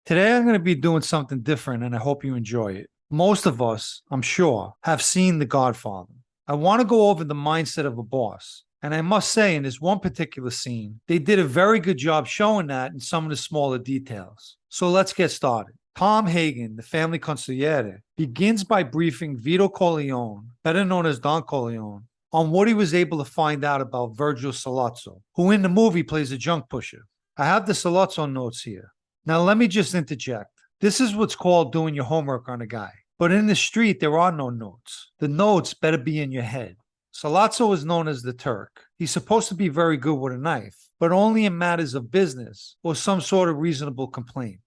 Today, I'm going to be doing something different and I hope you enjoy it. Most of us, I'm sure, have seen The Godfather. I want to go over the mindset of a boss. And I must say, in this one particular scene, they did a very good job showing that in some of the smaller details. So let's get started. Tom Hagen, the family consigliere, begins by briefing Vito Corleone, better known as Don Corleone, on what he was able to find out about Virgil Sollozzo, who in the movie plays a junk pusher. I have the Sollozzo notes here. Now, let me just interject. This is what's called doing your homework on a guy. But in the street, there are no notes. The notes better be in your head. Sollozzo is known as the Turk. He's supposed to be very good with a knife, but only in matters of business or some sort of reasonable complaint.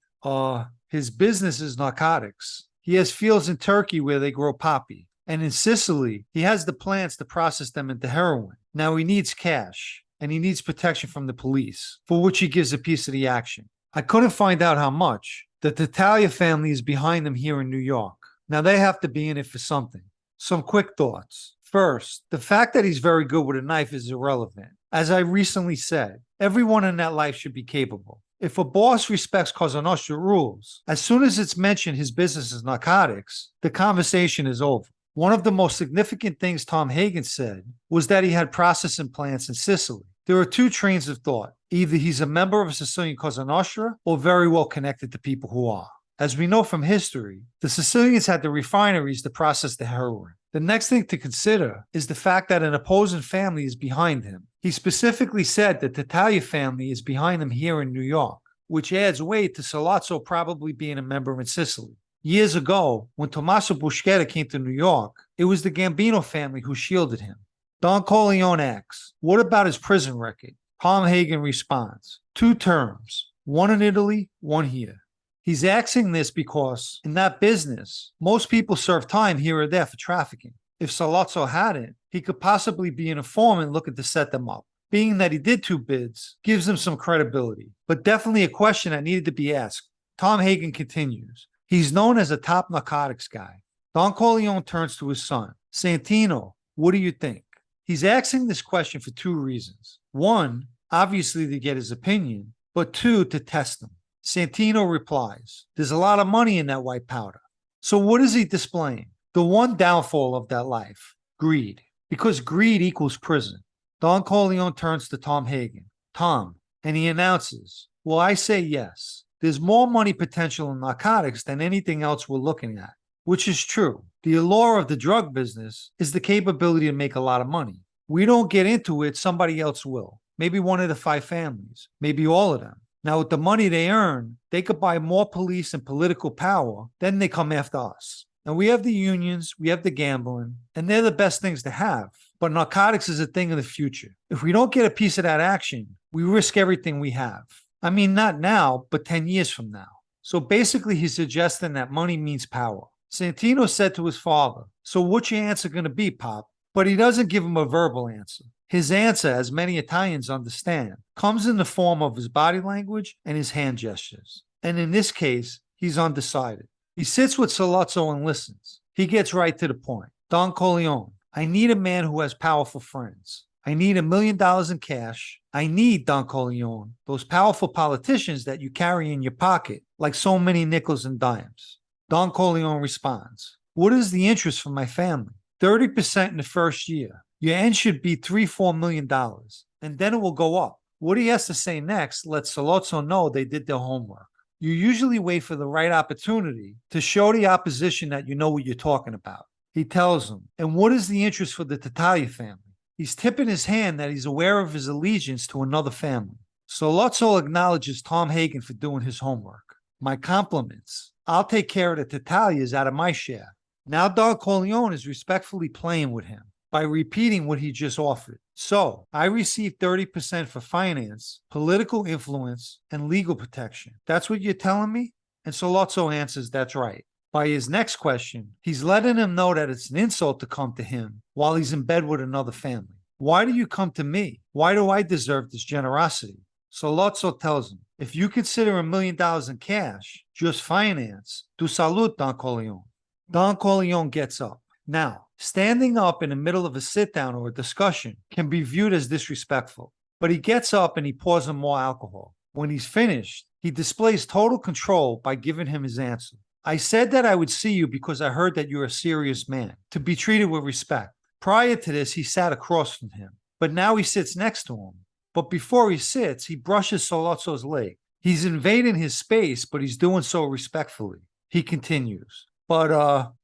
His business is narcotics. He has fields in Turkey where they grow poppy. And in Sicily, he has the plants to process them into heroin. Now he needs cash, and he needs protection from the police, for which he gives a piece of the action. I couldn't find out how much. The Tattaglia family is behind them here in New York. Now they have to be in it for something. Some quick thoughts. First, the fact that he's very good with a knife is irrelevant. As I recently said, everyone in that life should be capable. If a boss respects Cosa Nostra rules, as soon as it's mentioned his business is narcotics, the conversation is over. One of the most significant things Tom Hagen said was that he had processing plants in Sicily. There are two trains of thought. Either he's a member of Sicilian Cosa Nostra or very well connected to people who are. As we know from history, the Sicilians had the refineries to process the heroin. The next thing to consider is the fact that an opposing family is behind him. He specifically said that the Tattaglia family is behind him here in New York, which adds weight to Sollozzo probably being a member in Sicily. Years ago, when Tommaso Buscetta came to New York, it was the Gambino family who shielded him. Don Corleone asks, what about his prison record? Tom Hagen responds, 2 terms, one in Italy, one here. He's asking this because, in that business, most people serve time here or there for trafficking. If Sollozzo hadn't, he could possibly be an informant looking to set them up. Being that he did 2 bids gives him some credibility, but definitely a question that needed to be asked. Tom Hagen continues, he's known as a top narcotics guy. Don Corleone turns to his son, Santino, what do you think? He's asking this question for 2 reasons. 1, obviously to get his opinion, but 2, to test him. Santino replies, there's a lot of money in that white powder. So what is he displaying? The one downfall of that life, greed. Because greed equals prison. Don Corleone turns to Tom Hagen. Tom, and he announces, well, I say yes. There's more money potential in narcotics than anything else we're looking at, which is true. The allure of the drug business is the capability to make a lot of money. We don't get into it, somebody else will. Maybe one of the 5 families, maybe all of them. Now, with the money they earn, they could buy more police and political power, then they come after us. And we have the unions, we have the gambling, and they're the best things to have. But narcotics is a thing of the future. If we don't get a piece of that action, we risk everything we have. I mean, not now, but 10 years from now. So basically, he's suggesting that money means power. Santino said to his father, so what's your answer going to be, Pop? But he doesn't give him a verbal answer. His answer, as many Italians understand, comes in the form of his body language and his hand gestures. And in this case, he's undecided. He sits with Sollozzo and listens. He gets right to the point. Don Corleone, I need a man who has powerful friends. I need $1 million in cash. I need, Don Corleone, those powerful politicians that you carry in your pocket, like so many nickels and dimes. Don Corleone responds, what is the interest for my family? 30% in the first year. Your end should be $3-4 million, and then it will go up. What he has to say next lets Sollozzo know they did their homework. You usually wait for the right opportunity to show the opposition that you know what you're talking about. He tells them, and what is the interest for the Tattaglia family? He's tipping his hand that he's aware of his allegiance to another family. Sollozzo acknowledges Tom Hagen for doing his homework. My compliments. I'll take care of the Tattaglias out of my share. Now Don Corleone is respectfully playing with him by repeating what he just offered. So, I received 30% for finance, political influence, and legal protection. That's what you're telling me? And Sollozzo answers, that's right. By his next question, he's letting him know that it's an insult to come to him while he's in bed with another family. Why do you come to me? Why do I deserve this generosity? Sollozzo tells him, if you consider $1 million in cash, just finance, tu salute, Don Corleone. Don Corleone gets up. Now, standing up in the middle of a sit-down or a discussion can be viewed as disrespectful, but he gets up and he pours him more alcohol. When he's finished, He displays total control by giving him his answer. I said that I would see you because I heard that you're a serious man, to be treated with respect. Prior to this, he sat across from him, but now he sits next to him. But before he sits, he brushes Sollozzo's leg. He's invading his space, but he's doing so respectfully. He continues, but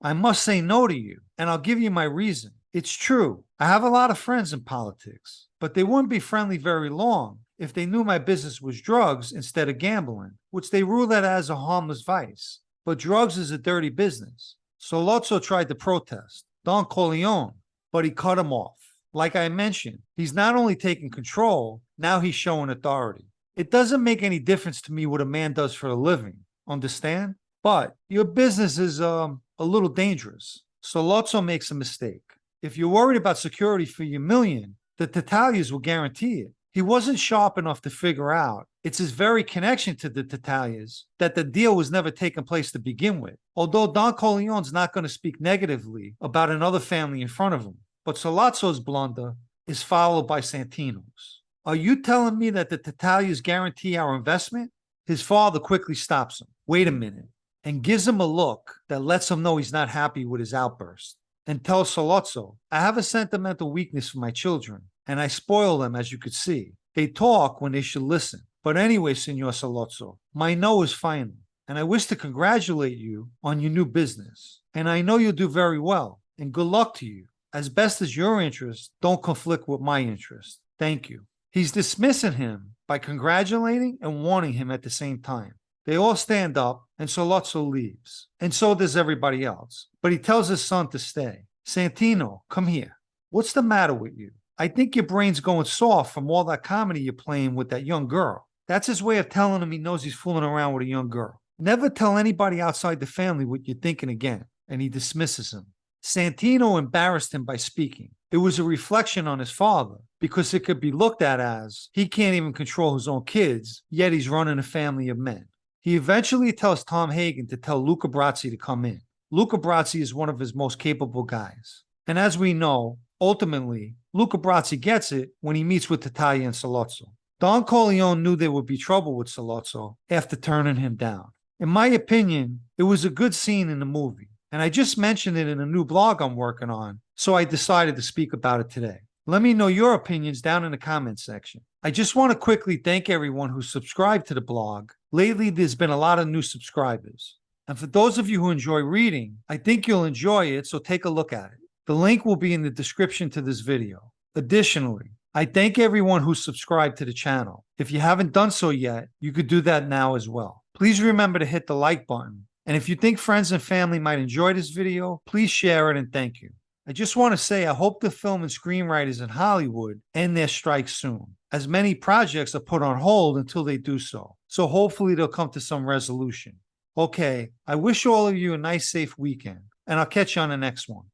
I must say no to you, and I'll give you my reason. It's true. I have a lot of friends in politics, but they wouldn't be friendly very long if they knew my business was drugs instead of gambling, which they rule that as a harmless vice. But drugs is a dirty business. Sollozzo tried to protest, Don Corleone, but he cut him off. Like I mentioned, he's not only taking control, now he's showing authority. It doesn't make any difference to me what a man does for a living, understand? But your business is a little dangerous. Sollozzo makes a mistake. If you're worried about security for your million, the Tattaglias will guarantee it. He wasn't sharp enough to figure out it's his very connection to the Tattaglias that the deal was never taking place to begin with. Although Don Corleone's not going to speak negatively about another family in front of him, but Sollozzo's blunder is followed by Santino's. Are you telling me that the Tattaglias guarantee our investment? His father quickly stops him. Wait a minute, and gives him a look that lets him know he's not happy with his outburst, and tells Sollozzo, I have a sentimental weakness for my children, and I spoil them, as you could see. They talk when they should listen. But anyway, Signor Sollozzo, my no is final, and I wish to congratulate you on your new business. And I know you'll do very well, and good luck to you. As best as your interests don't conflict with my interest. Thank you. He's dismissing him by congratulating and warning him at the same time. They all stand up, and Sollozzo leaves, and so does everybody else. But he tells his son to stay. Santino, come here. What's the matter with you? I think your brain's going soft from all that comedy you're playing with that young girl. That's his way of telling him he knows he's fooling around with a young girl. Never tell anybody outside the family what you're thinking again, and he dismisses him. Santino embarrassed him by speaking. It was a reflection on his father, because it could be looked at as he can't even control his own kids, yet he's running a family of men. He eventually tells Tom Hagen to tell Luca Brasi to come in. Luca Brasi is one of his most capable guys. And as we know, ultimately, Luca Brasi gets it when he meets with Tattaglia and Sollozzo. Don Corleone knew there would be trouble with Sollozzo after turning him down. In my opinion, it was a good scene in the movie, and I just mentioned it in a new blog I'm working on, so I decided to speak about it today. Let me know your opinions down in the comments section. I just want to quickly thank everyone who subscribed to the blog. Lately, there's been a lot of new subscribers. And for those of you who enjoy reading, I think you'll enjoy it, so take a look at it. The link will be in the description to this video. Additionally, I thank everyone who subscribed to the channel. If you haven't done so yet, you could do that now as well. Please remember to hit the like button. And if you think friends and family might enjoy this video, please share it and thank you. I just want to say I hope the film and screenwriters in Hollywood end their strike soon, as many projects are put on hold until they do so. So hopefully they'll come to some resolution. Okay, I wish all of you a nice, safe weekend, and I'll catch you on the next one.